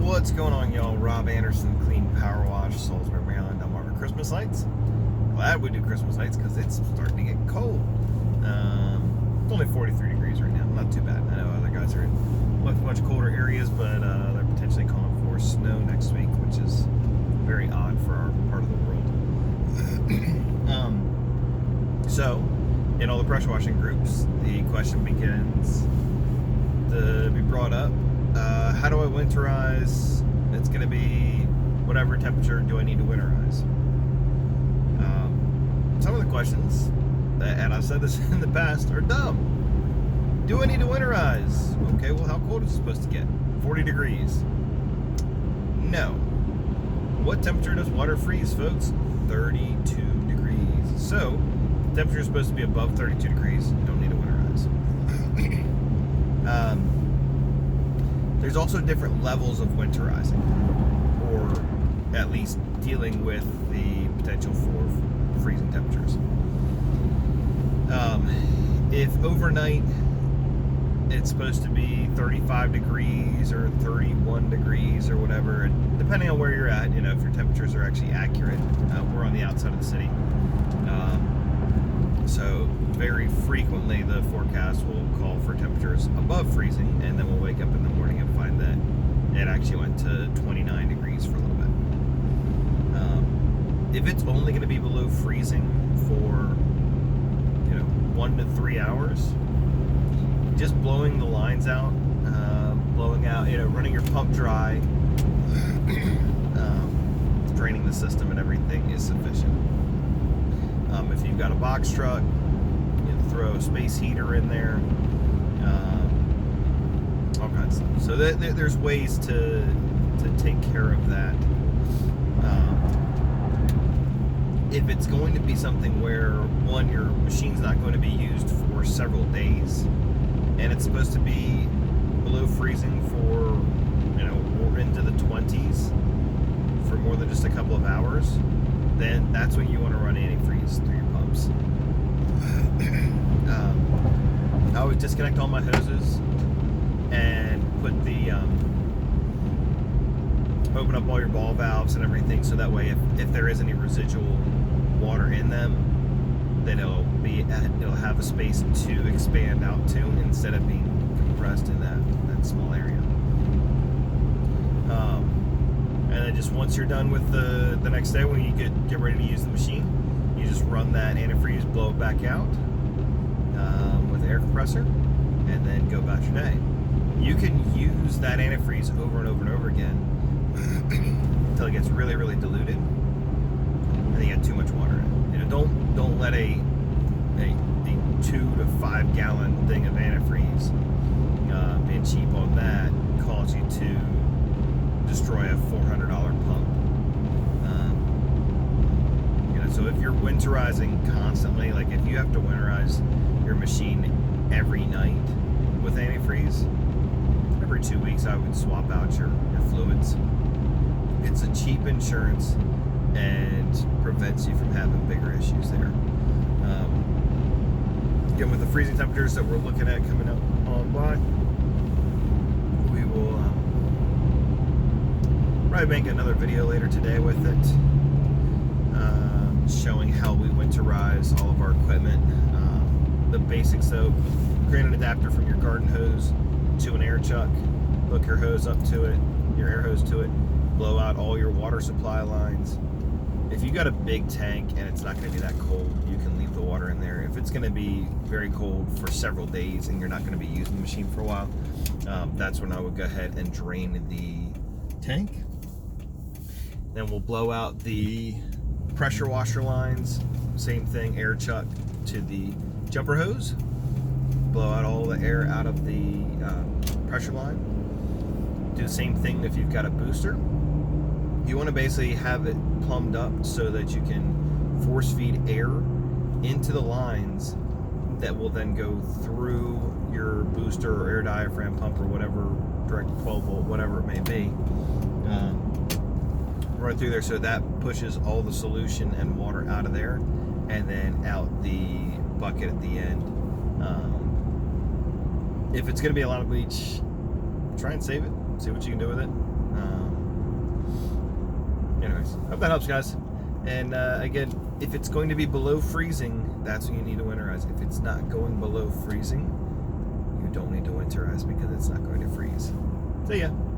What's going on, y'all? Rob Anderson, Clean Power Wash, Salisbury, Maryland. I'm on our Christmas lights. Glad we do Christmas lights because it's starting to get cold. It's only 43 degrees right now. Not too bad. I know other guys are in much colder areas, but they're potentially calling for snow next week, which is very odd for our part of the world. So, in all the pressure washing groups, the question begins to be brought up. How do I winterize? It's going to be whatever temperature do I need to winterize? Some of the questions, and I've said this in the past, are dumb. Do I need to winterize? Okay, well, how cold is it supposed to get? 40 degrees. No. What temperature does water freeze, folks? 32 degrees. So, the temperature is supposed to be above 32 degrees. You don't need to winterize. There's also different levels of winterizing, or at least dealing with the potential for freezing temperatures. If overnight it's supposed to be 35 degrees or 31 degrees or whatever, depending on where you're at, you know, if your temperatures are actually accurate. We're on the outside of the city. So very frequently the forecast will call for temperatures above freezing, and then we'll wake up in the morning and find that it actually went to 29 degrees for a little bit. If it's only going to be below freezing for 1 to 3 hours, just blowing the lines out, blowing out, running your pump dry, draining the system and everything is sufficient. If you've got a box truck, throw a space heater in there, all kinds of stuff. So there's ways to take care of that. If it's going to be something where, one, your machine's not going to be used for several days, and it's supposed to be below freezing for, or into the 20s for more than just a couple of hours, then that's when you want to run antifreeze through your pumps. I would disconnect all my hoses and put the open up all your ball valves and everything, so that way if there is any residual water in them, then it'll have a space to expand out to instead of being compressed in that small area. And then just once you're done with the next day, when you get ready to use the machine, you just run that antifreeze, blow it back out with the air compressor, and then go about your day. You can use that antifreeze over and over and over again until it gets really, really diluted, and you get too much water in it. Don't let a 2 to 5 gallon thing of antifreeze being cheap on that cause you to destroy a $400 pump. So if you're winterizing constantly, like if you have to winterize your machine every night with antifreeze, every 2 weeks I would swap out your fluids. It's a cheap insurance and prevents you from having bigger issues there. Again, with the freezing temperatures that we're looking at coming up on by, we will probably make another video later today with it, showing how we winterize all of our equipment. The basics though: create an adapter from your garden hose to an air chuck, hook your hose up to it, your air hose to it, blow out all your water supply lines. If you got a big tank and it's not going to be that cold, you can leave the water in there. If it's going to be very cold for several days and you're not going to be using the machine for a while, that's when I would go ahead and drain the tank. Then we'll blow out the pressure washer lines. Same thing, air chuck to the jumper hose. Blow out all the air out of the pressure line. Do the same thing if you've got a booster. You want to basically have it plumbed up so that you can force feed air into the lines that will then go through your booster or air diaphragm pump or whatever, direct 12 volt, whatever it may be, right through there, so that pushes all the solution and water out of there and then out the bucket at the end. If it's going to be a lot of bleach, try and save it, see what you can do with it. Hope that helps, guys. And again, if it's going to be below freezing, that's when you need to winterize. If it's not going below freezing, you don't need to winterize because it's not going to freeze. See ya.